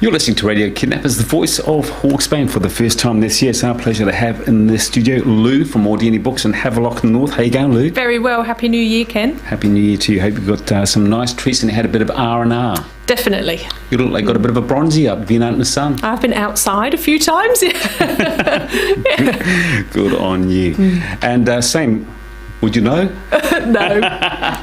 You're listening to Radio Kidnappers, the voice of Hawke's Bay. For the first time this year, it's our pleasure to have in the studio Lou from Wardini Books in Havelock North. How you going, Lou? Very well. Happy New Year, Ken. Happy New Year to you. Hope you got some nice treats and you had a bit of R&R. Definitely. You look like you got a bit of a bronzy up, being out in the sun. I've been outside a few times. Yeah. Good on you. And same, would you know? No.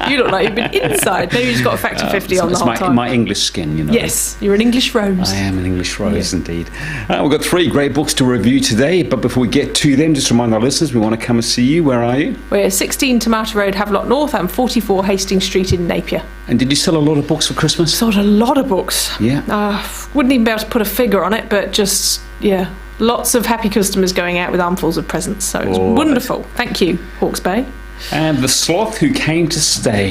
You look like you've been inside. Maybe you've got a factor 50 on the whole time. My English skin, you know. Yes, you're an English rose. I am an English rose, indeed. We've got 3 great books to review today, but before we get to them, just remind our listeners, we want to come and see you. Where are you? We're 16 Tomato Road, Havelock North, and 44 Hastings Street in Napier. And did you sell a lot of books for Christmas? Sold a lot of books. Yeah. Wouldn't even be able to put a figure on it, but just, yeah, lots of happy customers going out with armfuls of presents. So it's wonderful. Thank you, Hawke's Bay. And The Sloth Who Came to Stay.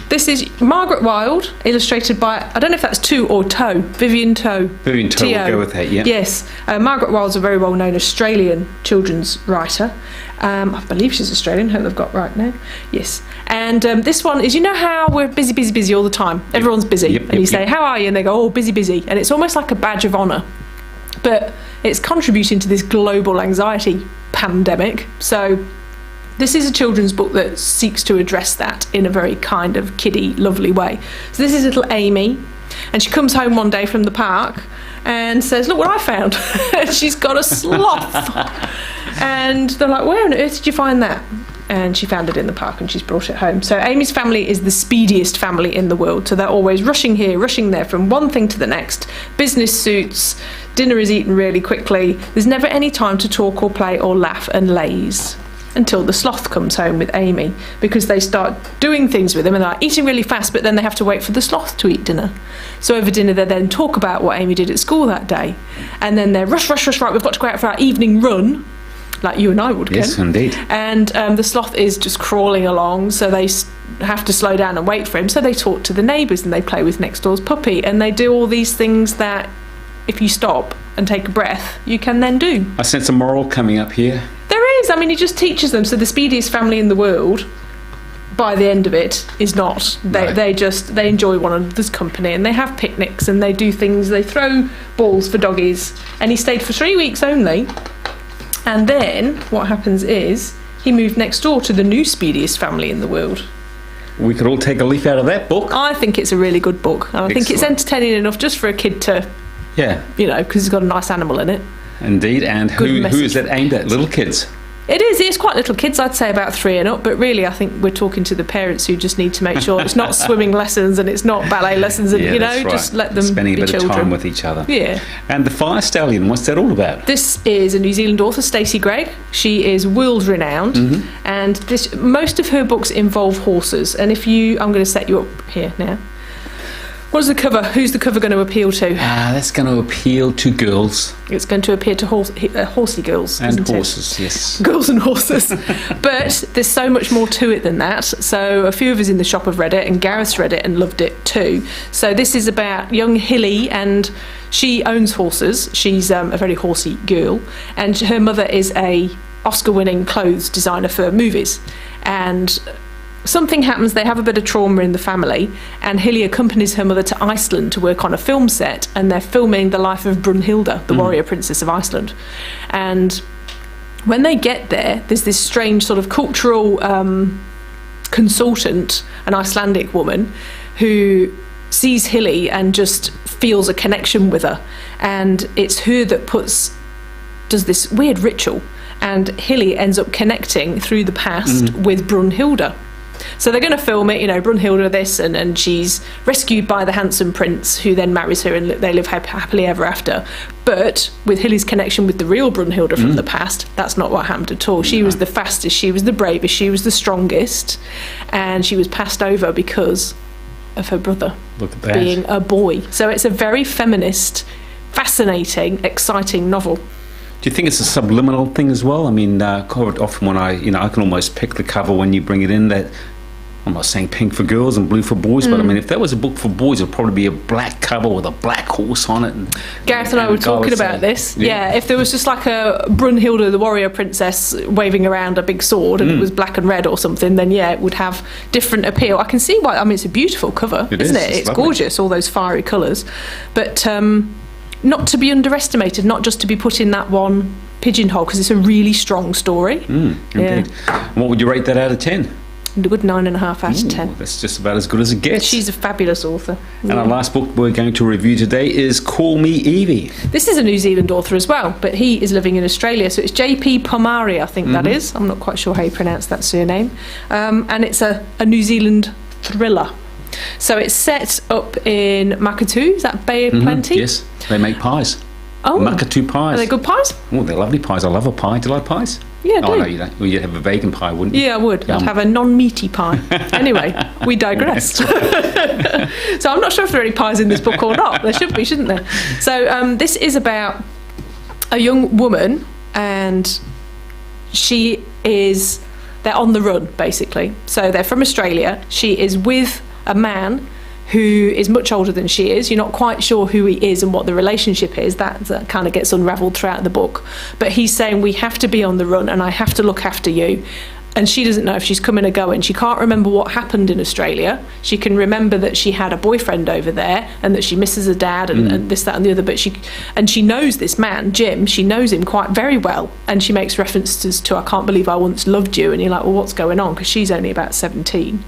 This is Margaret Wilde, illustrated by, I don't know if that's To or Toe, Vivian Toe. Vivian Toe, we'll go with that, yeah. Yes. Margaret Wilde's a very well-known Australian children's writer. I believe she's Australian, hope I've got right now. Yes. And this one is, you know how we're busy all the time? Everyone's busy. And you say, how are you? And they go, oh, busy. And it's almost like a badge of honour. But it's contributing to this global anxiety pandemic. So this is a children's book that seeks to address that in a very kind of kiddie, lovely way. So this is little Amy, and she comes home one day from the park and says, look what I found. And she's got a sloth. And they're like, where on earth did you find that? And she found it in the park and she's brought it home. So Amy's family is the speediest family in the world. So they're always rushing here, rushing there, from one thing to the next. Business suits, dinner is eaten really quickly. There's never any time to talk or play or laugh and laze. Until the sloth comes home with Amy, because they start doing things with him and they're like eating really fast, but then they have to wait for the sloth to eat dinner. So over dinner they then talk about what Amy did at school that day, and then they're rush, right, we've got to go out for our evening run, like you and I would, Ken. Yes, indeed. And the sloth is just crawling along, so they have to slow down and wait for him. So they talk to the neighbours and they play with next door's puppy, and they do all these things that if you stop and take a breath you can then do. I sense a moral coming up here. There is. I mean, he just teaches them. So the speediest family in the world, by the end of it, is not. They enjoy one another's company, and they have picnics and they do things. They throw balls for doggies. And he stayed for 3 weeks only. And then what happens is he moved next door to the new speediest family in the world. We could all take a leaf out of that book. I think it's a really good book. And I think it's entertaining enough just for a kid to, you know, because it's got a nice animal in it. Indeed. And who is that aimed at? Little kids? It is. It's quite little kids. I'd say about 3 and up. But really, I think we're talking to the parents who just need to make sure it's not swimming lessons and it's not ballet lessons, and just let them spending be a bit children. of time with each other. Yeah. And The Fire Stallion, what's that all about? This is a New Zealand author, Stacey Gregg. She is world renowned, and most of her books involve horses. And I'm going to set you up here now. What's the cover? Who's the cover going to appeal to? That's going to appeal to girls. It's going to appeal to horsey girls. And horses, yes. Girls and horses. But there's so much more to it than that. So a few of us in the shop have read it, and Gareth's read it and loved it too. So this is about young Hilly, and she owns horses. She's a very horsey girl, and her mother is a Oscar-winning clothes designer for movies. And something happens, they have a bit of trauma in the family, and Hilly accompanies her mother to Iceland to work on a film set, and they're filming the life of Brunhilde, the warrior princess of Iceland. And when they get there, there's this strange sort of cultural consultant, an Icelandic woman, who sees Hilly and just feels a connection with her, and it's her that does this weird ritual, and Hilly ends up connecting through the past with Brunhilde. So they're going to film it, Brunhilde this, and she's rescued by the handsome prince, who then marries her, and they live happily ever after. But with Hilly's connection with the real Brunhilde from the past, that's not what happened at all. She was the fastest, she was the bravest, she was the strongest, and she was passed over because of her brother being a boy. So it's a very feminist, fascinating, exciting novel. Do you think it's a subliminal thing as well? I mean, quite often when I can almost pick the cover when you bring it in, that I'm not saying pink for girls and blue for boys, but I mean, if that was a book for boys, it'd probably be a black cover with a black horse on it. Gareth and I were talking about this. Yeah, if there was just like a Brunhilde, the warrior princess, waving around a big sword, and it was black and red or something, then it would have different appeal. I can see why. I mean, it's a beautiful cover, isn't it? It's gorgeous, all those fiery colours. But not to be underestimated, not just to be put in that one pigeonhole, because it's a really strong story. Indeed. What would you rate that out of 10? A good 9.5 out of 10. That's just about as good as it gets. She's a fabulous author. And our last book we're going to review today is Call Me Evie. This is a New Zealand author as well, but he is living in Australia. So it's J.P. Pomari, I think that is. I'm not quite sure how you pronounce that surname. And it's a New Zealand thriller. So it's set up in Makatu. Is that Bay of Plenty? Yes, they make pies. Oh, Makatu pies. Are they good pies? Oh, they're lovely pies. I love a pie. Do you like pies? Yeah, I do. Oh, no, you don't. Well, you'd have a vegan pie, wouldn't you? Yeah, I would. Yum. I'd have a non-meaty pie. Anyway, we digressed. So I'm not sure if there are any pies in this book or not. There should be, shouldn't there? So this is about a young woman, and they're on the run, basically. So they're from Australia. She is with a man who is much older than she is. You're not quite sure who he is and what the relationship is. That kind of gets unravelled throughout the book. But he's saying, we have to be on the run and I have to look after you. And she doesn't know if she's coming or going. She can't remember what happened in Australia. She can remember that she had a boyfriend over there and that she misses her dad and this, that and the other. But she knows this man, Jim. She knows him quite very well. And she makes references to, I can't believe I once loved you. And you're like, well, what's going on? Because she's only about 17.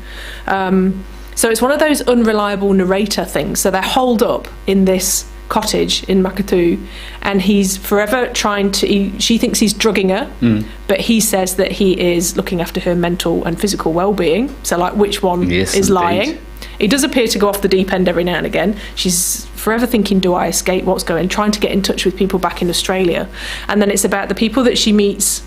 So it's one of those unreliable narrator things. So they're holed up in this cottage in Makatu, and he's forever trying to... she thinks he's drugging her, but he says that he is looking after her mental and physical well-being. So, like, which one is lying? He does appear to go off the deep end every now and again. She's forever thinking, do I escape? What's going? Trying to get in touch with people back in Australia. And then it's about the people that she meets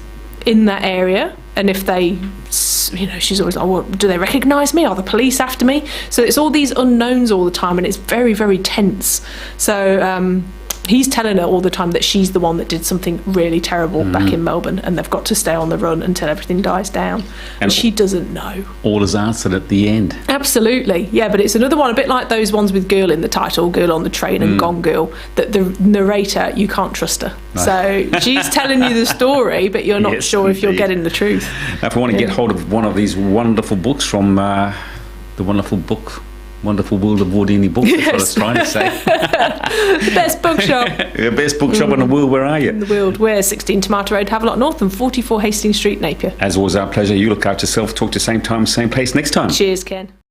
in that area, and if they, she's always like, well, do they recognise me? Are the police after me? So it's all these unknowns all the time, and it's very, very tense. So he's telling her all the time that she's the one that did something really terrible back in Melbourne, and they've got to stay on the run until everything dies down. And she doesn't know. All is answered at the end. Absolutely, yeah, but it's another one, a bit like those ones with Girl in the title, Girl on the Train and Gone Girl, that the narrator, you can't trust her. Right. So she's telling you the story, but you're not sure if you're getting the truth. Now, if you want to get hold of one of these wonderful books from the Wonderful World of Wardini books, that's what I was trying to say. The best bookshop. The best bookshop in the world, where are you? In the world. We're 16 Tomato Road, Havelock North, and 44 Hastings Street, Napier. As always, our pleasure. You look after yourself. Talk to you same time, same place next time. Cheers, Ken.